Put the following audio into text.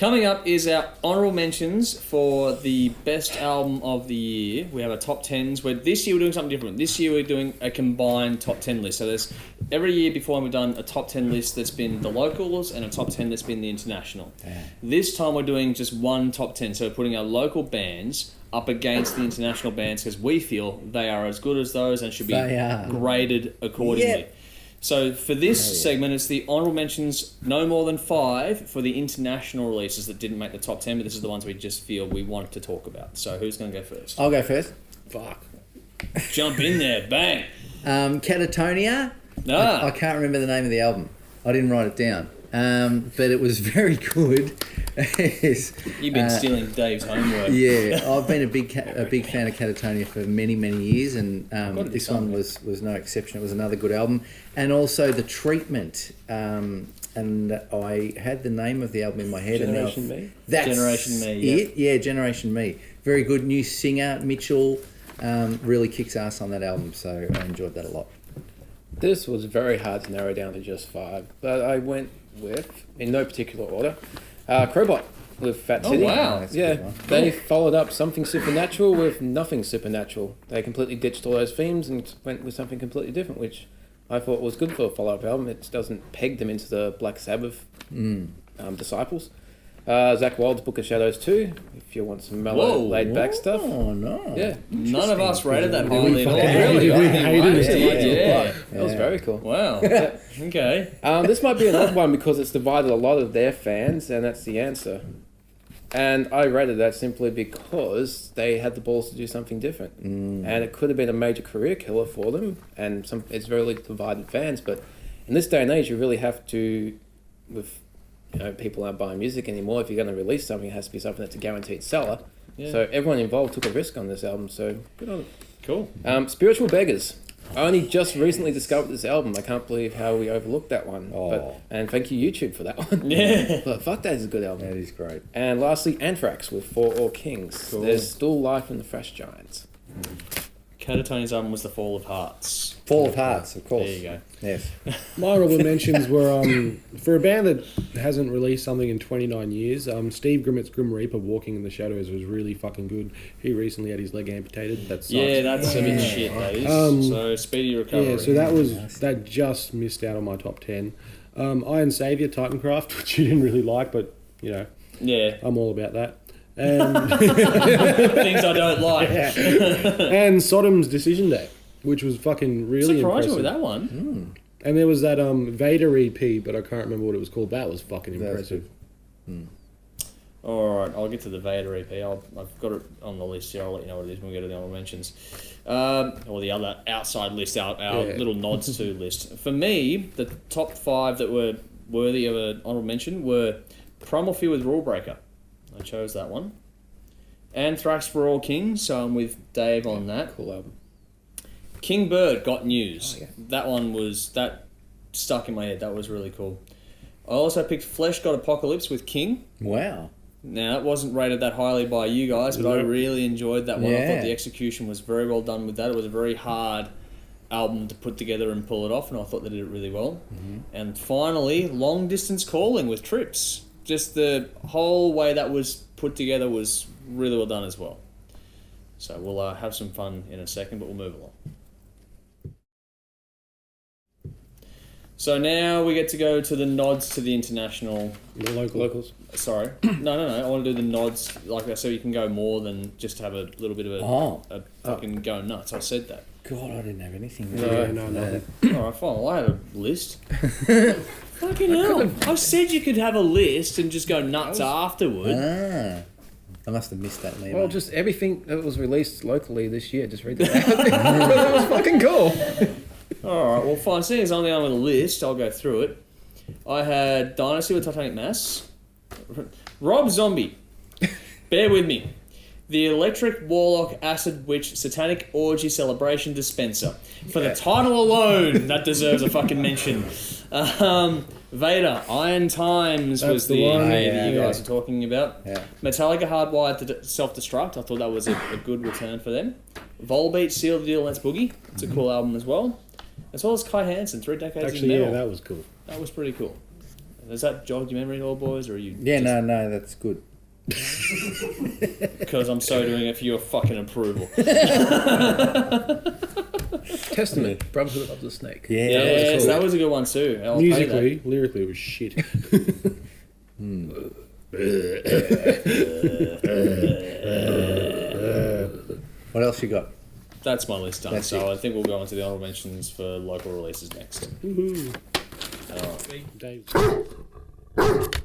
Coming up is our honourable mentions for the best album of the year. We have our top 10s. This year we're doing something different. This year we're doing a combined top 10 list. So there's every year before we've done a top 10 list that's been the locals and a top 10 that's been the international. Yeah. This time we're doing just one top 10. So we're putting our local bands up against the international bands because we feel they are as good as those and should be graded accordingly. Yep. So for this segment, it's the honourable mentions, no more than 5 for the international releases that didn't make the top 10, but this is the ones we just feel we want to talk about. So who's going to go first? I'll go first. Fuck. Jump in there, bang. Catatonia. I can't remember the name of the album. I didn't write it down. But it was very good. You've been stealing Dave's homework. Yeah, I've been a big fan of Catatonia for many, many years, and this one was no exception. It was another good album. And also The Treatment. And I had the name of the album in my head. Generation Me? That's Generation Me, it? Yeah, Generation Me. Very good new singer, Mitchell. Really kicks ass on that album, so I enjoyed that a lot. This was very hard to narrow down to just 5, but I went with, in no particular order, Crowbot with Fat City. Oh, wow. Yeah, they followed up Something Supernatural with Nothing Supernatural. They completely ditched all those themes and went with something completely different, which I thought was good for a follow-up album. It doesn't peg them into the Black Sabbath disciples. Zakk Wylde's Book of Shadows 2, if you want some mellow, laid-back stuff. Oh, no. Yeah. None of us rated that highly at all. Really? Yeah. That was very cool. Wow. Yeah. Okay. This might be another one because it's divided a lot of their fans, and that's the answer. And I rated that simply because they had the balls to do something different. And it could have been a major career killer for them, and it's really divided fans, but in this day and age, you really have to, with people aren't buying music anymore. If you're going to release something, it has to be something that's a guaranteed seller. Yeah. So everyone involved took a risk on this album, so good on it. Cool. Spiritual Beggars. I only just recently discovered this album. I can't believe how we overlooked that one. And thank you, YouTube, for that one. Yeah. But fuck, that is a good album. That is great. And lastly, Anthrax with For All Kings. Cool. There's still life in the Fresh Giants. Catatonia's album was The Fall of Hearts. Fall of Hearts, of course. There you go. Yes. My honourable mentions were, for a band that hasn't released something in 29 years, Steve Grimmett's Grim Reaper Walking in the Shadows was really fucking good. He recently had his leg amputated. That sucks. Yeah, that's a bit shit, that is. So, speedy recovery. Yeah, so that just missed out on my top 10. Iron Saviour, Titancraft, which you didn't really like, but, yeah, I'm all about that. And things I don't like. And Sodom's Decision Day, which was fucking really impressive. With that one. And there was that Vader EP, but I can't remember what it was called. That was fucking impressive. All right, I'll get to the Vader EP. I've got it on the list here. I'll let you know what it is when we go to the honourable mentions. Or the other outside list, our little nods to list. For me, the top 5 that were worthy of an honourable mention were Primal Fear with Rule Breaker. I chose that one. Anthrax for All Kings, so I'm with Dave on that. Cool album. King Bird, Got News. That one that stuck in my head. That was really cool. I also picked Flesh God Apocalypse with King. Wow. Now, that wasn't rated that highly by you guys, but I really enjoyed that one. I thought the execution was very well done with that. It was a very hard album to put together and pull it off, and I thought they did it really well. And finally, Long Distance Calling with Trips. Just the whole way that was put together was really well done as well. So we'll have some fun in a second, but we'll move along. So now we get to go to the nods to the international... The locals. Sorry. No. I want to do the nods, so you can go more than just have a little bit of a fucking go nuts. I said that. God, I didn't have anything. No. All right, fine. Well, I had a list. Fucking hell. I said you could have a list and just go nuts afterward. I must have missed that, Liam. Well, just everything that was released locally this year, just read that out. That was fucking cool. Alright, well fine. Seeing as I'm the only one with a list, I'll go through it. I had Dynasty with Titanic Mass. Rob Zombie. Bear with me. The Electric Warlock Acid Witch Satanic Orgy Celebration Dispenser. For the title alone, that deserves a fucking mention. Vader, Iron Times was the one that you guys are talking about. Metallica Hardwired to Self-Destruct. I thought that was a good return for them. Volbeat, Seal the Deal, Let's Boogie. It's a cool album as well. As well as Kai Hansen, 3 Decades in Metal. Yeah, that was cool. That was pretty cool. Is that jog your memory at all, boys, or are you? Yeah, no, that's good. Because I'm so doing it for your fucking approval. Testament, Brotherhood of the Snake. Yeah, Yes, that was a good one too. I'll pay that. Lyrically, it was shit. What else you got? That's my list done. That's So I think we'll go on to the honorable mentions for local releases next. Woohoo. All right. Dave.